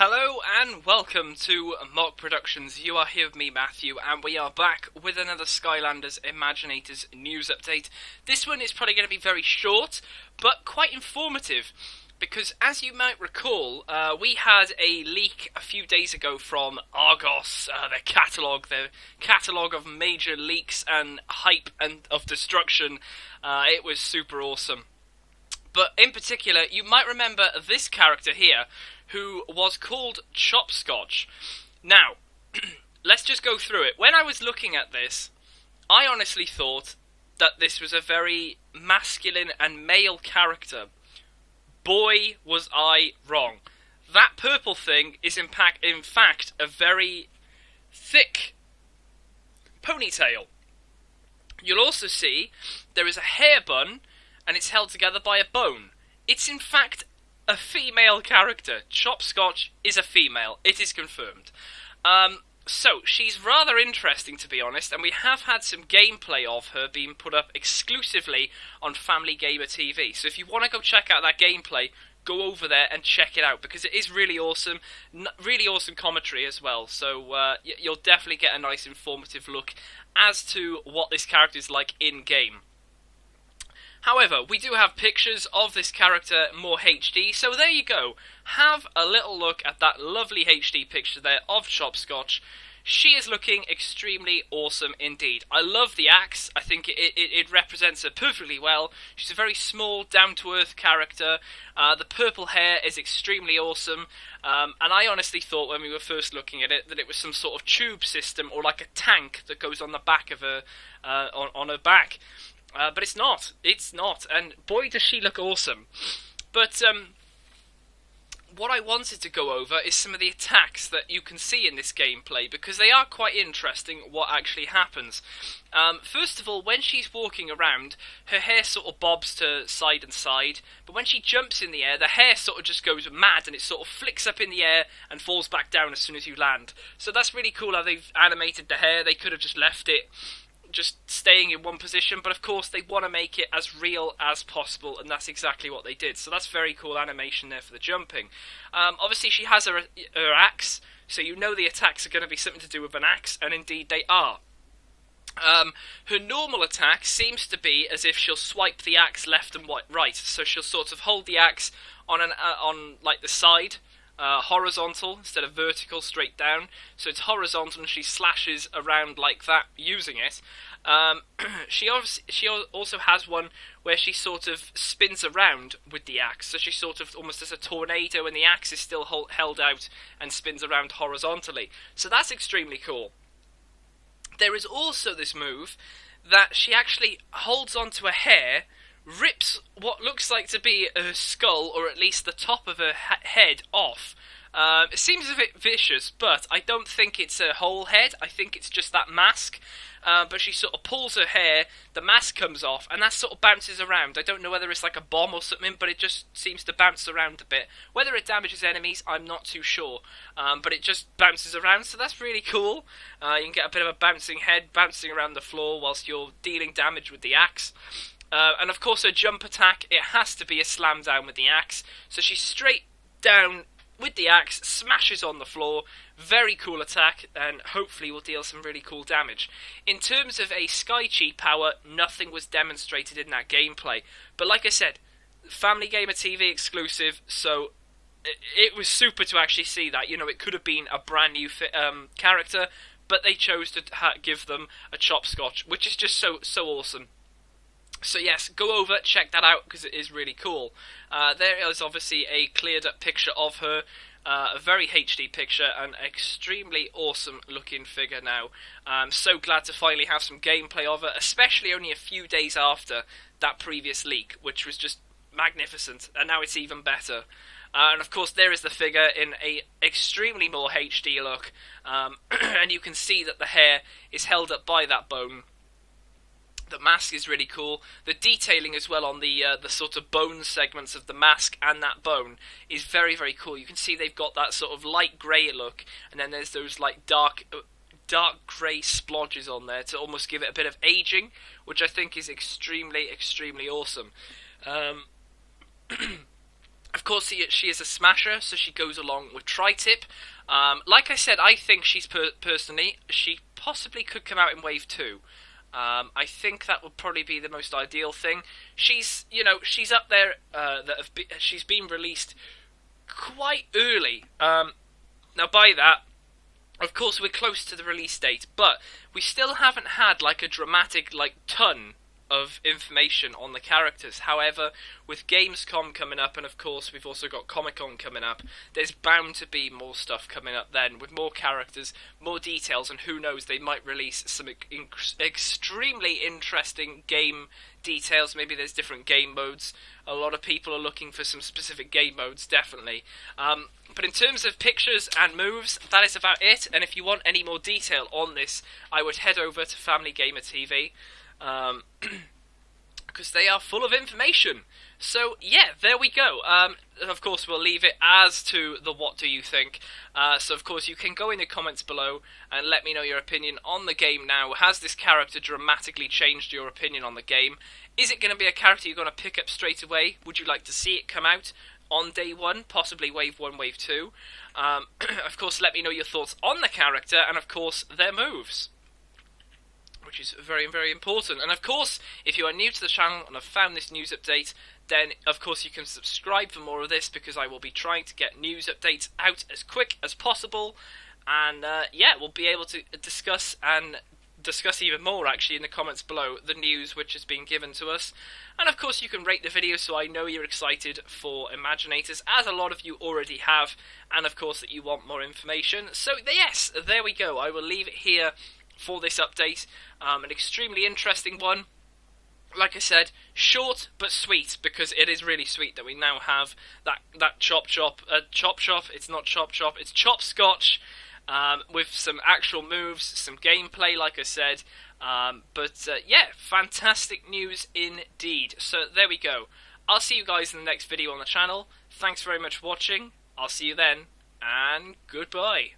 Hello and welcome to Mock Productions. You are here with me, Matthew, and we are back with another Skylanders Imaginators news update. This one is probably going to be very short, but quite informative, because as you might recall, we had a leak a few days ago from Argos, their catalogue of major leaks and hype and of destruction. It was super awesome. But in particular, you might remember this character here, who was called Chopscotch. Now, let's just go through it. When I was looking at this, I honestly thought that this was a very masculine and male character. Boy, was I wrong. That purple thing is in fact a very thick ponytail. You'll also see there is a hair bun, and it's held together by a bone. It's in fact a female character. Chopscotch is a female. It is confirmed. So, she's rather interesting, to be honest, and we have had some gameplay of her being put up exclusively on FamilyGamerTV. So if you want to go check out that gameplay, go over there and check it out, because it is really awesome. Really awesome commentary as well. So you'll definitely get a nice informative look as to what this character is like in-game. However, we do have pictures of this character more HD, so there you go. Have a little look at that lovely HD picture there of Chopscotch. She is looking extremely awesome indeed. I love the axe. I think it represents her perfectly well. She's a very small, down-to-earth character. The purple hair is extremely awesome. And I honestly thought when we were first looking at it that it was some sort of tube system or like a tank that goes on the back of her, on her back. But it's not. It's not. And boy, does she look awesome. But what I wanted to go over is some of the attacks that you can see in this gameplay, because they are quite interesting what actually happens. First of all, when she's walking around, her hair sort of bobs to side and side, but when she jumps in the air, the hair sort of just goes mad and it sort of flicks up in the air and falls back down as soon as you land. So that's really cool how they've animated the hair. They could have just left it just staying in one position, but of course they want to make it as real as possible, and that's exactly what they did. So that's very cool animation there for the jumping. Obviously she has her axe, so you know the attacks are going to be something to do with an axe, and indeed they are. Her normal attack seems to be as if she'll swipe the axe left and right, so she'll sort of hold the axe on like the side, horizontal instead of vertical, straight down. So it's horizontal and she slashes around like that using it. She also has one where she sort of spins around with the axe, so she sort of almost as a tornado, and the axe is still held out and spins around horizontally. So that's extremely cool. There is also this move that she actually holds onto a hair, rips what looks like to be her skull, or at least the top of her head, off. It seems a bit vicious, but I don't think it's a whole head. I think it's just that mask. But she sort of pulls her hair, the mask comes off, and that sort of bounces around. I don't know whether it's like a bomb or something, but it just seems to bounce around a bit. Whether it damages enemies, I'm not too sure. But it just bounces around, so that's really cool. You can get a bit of a bouncing head bouncing around the floor whilst you're dealing damage with the axe. And of course her jump attack, it has to be a slam down with the axe. So she's straight down with the axe, smashes on the floor. Very cool attack, and hopefully will deal some really cool damage. In terms of a Sky Chi power, nothing was demonstrated in that gameplay. But like I said, Family Gamer TV exclusive, so it was super to actually see that. You know, it could have been a brand new character, but they chose to give them a Chopscotch, which is just so awesome. So yes, go over, check that out, because it is really cool. There is obviously a cleared up picture of her, a very HD picture, and extremely awesome looking figure now. I'm so glad to finally have some gameplay of her, especially only a few days after that previous leak, which was just magnificent, and now it's even better. And of course there is the figure in a extremely more HD look, and you can see that the hair is held up by that bone. The mask is really cool. The detailing as well on the sort of bone segments of the mask and that bone is very, very cool. You can see they've got that sort of light grey look, and then there's those like dark grey splodges on there to almost give it a bit of aging, which I think is extremely, extremely awesome. Of course, she is a smasher, so she goes along with Tri-Tip. Like I said, I think she's personally, she possibly could come out in Wave 2. I think that would probably be the most ideal thing. She's, she's up there. She's been released quite early. Now, by that, of course, we're close to the release date, but we still haven't had like a dramatic, ton of information on the characters. However, with Gamescom coming up, and of course we've also got Comic-Con coming up, there's bound to be more stuff coming up then, with more characters, more details, and who knows, they might release some extremely interesting game details. Maybe there's different game modes. A lot of people are looking for some specific game modes, definitely. But in terms of pictures and moves, that is about it, and if you want any more detail on this, I would head over to FamilyGamerTV. Because they are full of information. So, yeah, there we go. Of course, we'll leave it as to the what do you think. So, of course, you can go in the comments below and let me know your opinion on the game now. Has this character dramatically changed your opinion on the game? Is it going to be a character you're going to pick up straight away? Would you like to see it come out on day 1, possibly Wave 1, Wave 2? Of course, let me know your thoughts on the character and, of course, their moves, which is very, very important. And of course, if you are new to the channel and have found this news update, then of course you can subscribe for more of this, because I will be trying to get news updates out as quick as possible. And yeah, we'll be able to discuss even more actually in the comments below the news which has been given to us. And of course you can rate the video so I know you're excited for Imaginators, as a lot of you already have, and of course that you want more information. So yes, there we go. I will leave it here for this update. An extremely interesting one. Like I said, short but sweet, because it is really sweet that we now have that chop chop. It's not chop chop, it's Chopscotch, with some actual moves, some gameplay, like I said. Yeah, fantastic news indeed. So there we go. I'll see you guys in the next video on the channel. Thanks very much for watching. I'll see you then, and goodbye.